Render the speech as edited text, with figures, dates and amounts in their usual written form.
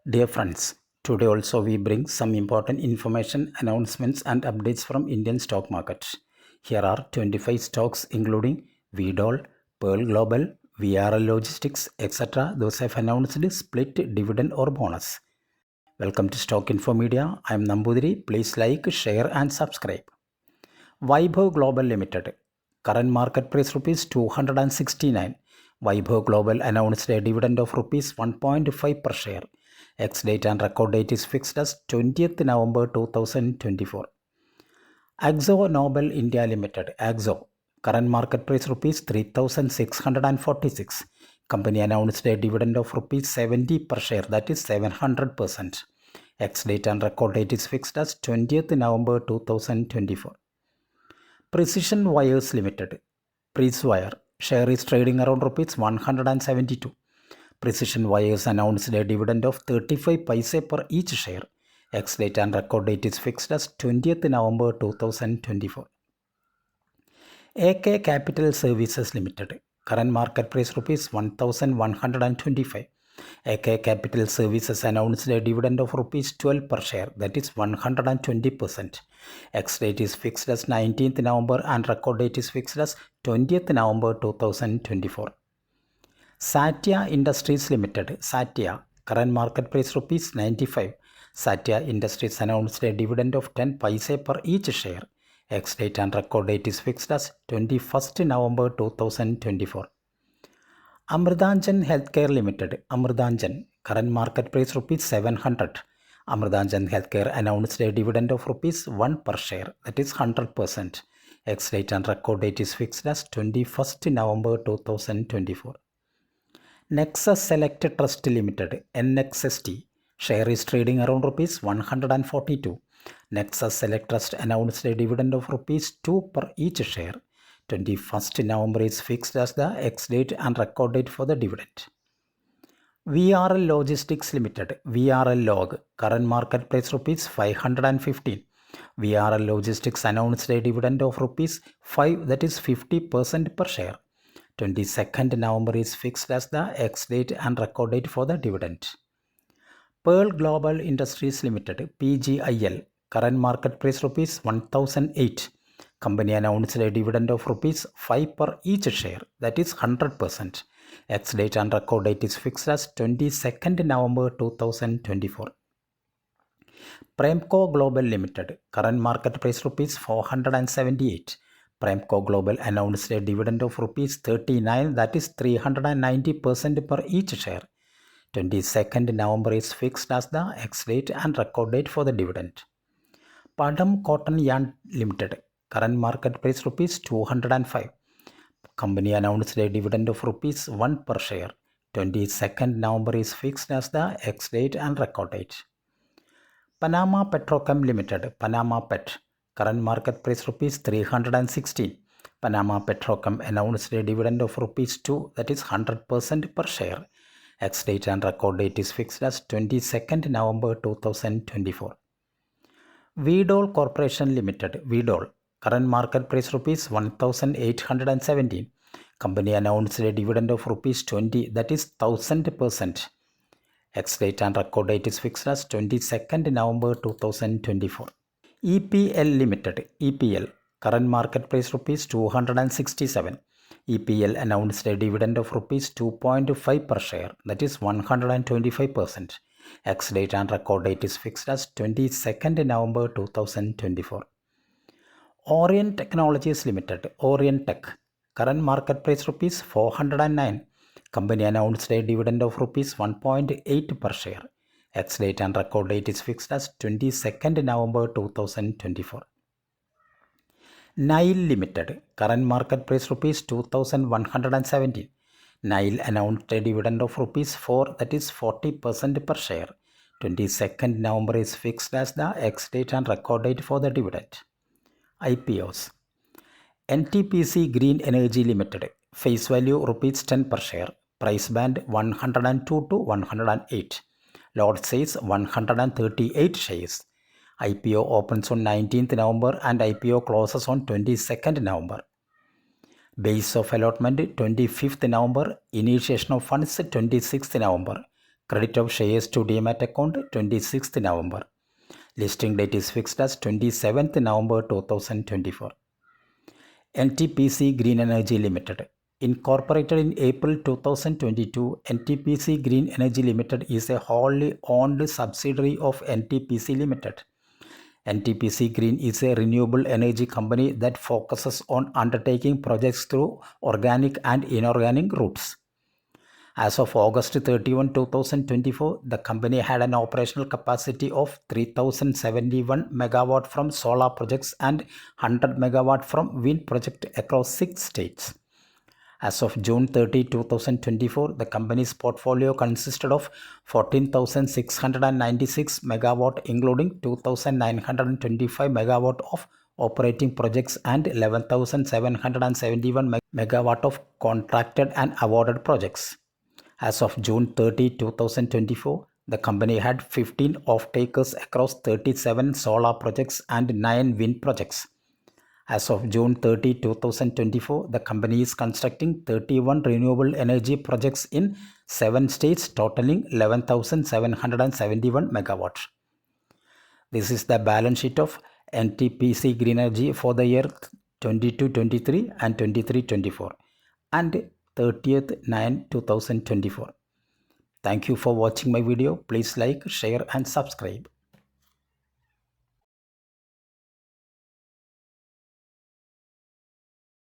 Dear friends, today also we bring some important information, announcements and updates from Indian stock market. Here are 25 stocks including VDOL, Pearl Global, VRL Logistics, etc. Those have announced split dividend or bonus. Welcome to Stock Info Media. I am Nambudiri. Please like, share and subscribe. Vaibhav Global Limited. Current market price rupees 269. Vaibhav Global announced a dividend of rupees 1.5 per share. Ex-date and record date is fixed as 20th November 2024. Akzo Nobel India Limited, Akzo, current market price rupees 3,646. Company announced a dividend of rupees 70 per share, that is 700%. Ex-date and record date is fixed as 20th November 2024. Precision Wires Limited, Pricewire, share is trading around rupees 172. Precision Wires announced a dividend of 35 paise per each share. Ex-date and record date is fixed as 20th November 2024. AK Capital Services Limited. Current market price rupees 1,125. AK Capital Services announced a dividend of rupees 12 per share, that is 120%. Ex-date is fixed as 19th November and record date is fixed as 20th November 2024. Satya Industries Limited, Satya, current market price rupees 95. Satya Industries announced a dividend of 10 paise per each share. Ex-date and record date is fixed as 21st November 2024. Amritanjan Healthcare Limited, Amritanjan, current market price rupees 700. Amritanjan Healthcare announced a dividend of rupees 1 per share, that is 100%. Ex-date and record date is fixed as 21st November 2024. Nexus Select Trust Limited, NXST, share is trading around rupees 142. Nexus Select Trust announced a dividend of rupees 2 per each share. 21st November is fixed as the ex-date and record date for the dividend. VRL Logistics Limited, VRL Log, current market price rupees 515. VRL Logistics announced a dividend of rupees 5, that is 50% per share. 22nd November is fixed as the ex-date and record date for the dividend. Pearl Global Industries Limited, PGIL, current market price rupees 1008. Company announced a dividend of rupees 5 per each share, that is 100%. Ex-date and record date is fixed as 22nd November 2024. Premco Global Limited, current market price rupees 478. Premco Global announced a dividend of rupees 39, that is 390% per each share. 22nd November is fixed as the ex-date and record date for the dividend. Padam Cotton Yarn Limited, current market price rupees 205. Company announced a dividend of rupees 1 per share. 22nd November is fixed as the ex-date and record date. Panama Petrochem Limited, Panama Pet, current market price rupees 316. Panama Petrochem announced a dividend of rupees 2, that is 100% per share. Ex-date and record date is fixed as 22nd November 2024. VDOL Corporation Limited, VDOL, current market price rupees 1,817. Company announced a dividend of rupees 20, that is 1000%. Ex-date and record date is fixed as 22nd November 2024. EPL Limited, EPL, current market price rupees 267. EPL announced a dividend of rupees 2.5 per share, that is 125%. Ex-date and record date is fixed as 22nd November 2024. Orient Technologies Limited, Orient Tech, current market price rupees 409. Company announced a dividend of rupees 1.8 per share. Ex-date and record date is fixed as 22nd November 2024. Nile Limited, current market price rupees 2,117. Nile announced a dividend of rupees 4, that is 40% per share. 22nd November is fixed as the ex-date and record date for the dividend. IPOs. NTPC Green Energy Limited, face value rupees 10 per share, price band 102 to 108, lot size 138 shares. IPO opens on 19th November and IPO closes on 22nd November. Base of allotment 25th November, initiation of funds 26th November. Credit of shares to demat account 26th November. Listing date is fixed as 27th November 2024. NTPC Green Energy Limited. Incorporated in April 2022, NTPC Green Energy Limited is a wholly owned subsidiary of NTPC Limited. NTPC Green is a renewable energy company that focuses on undertaking projects through organic and inorganic routes. As of August 31, 2024, the company had an operational capacity of 3071 megawatt from solar projects and 100 megawatt from wind projects across 6 states. As of June 30, 2024, the company's portfolio consisted of 14,696 megawatt, including 2,925 megawatt of operating projects and 11,771 megawatt of contracted and awarded projects. As of June 30, 2024, the company had 15 off-takers across 37 solar projects and 9 wind projects. As of June 30, 2024, the company is constructing 31 renewable energy projects in 7 states, totaling 11,771 megawatts. This is the balance sheet of NTPC Green Energy for the year 22-23 and 23-24 and 30th 9, 2024. Thank you for watching my video. Please like, share and subscribe.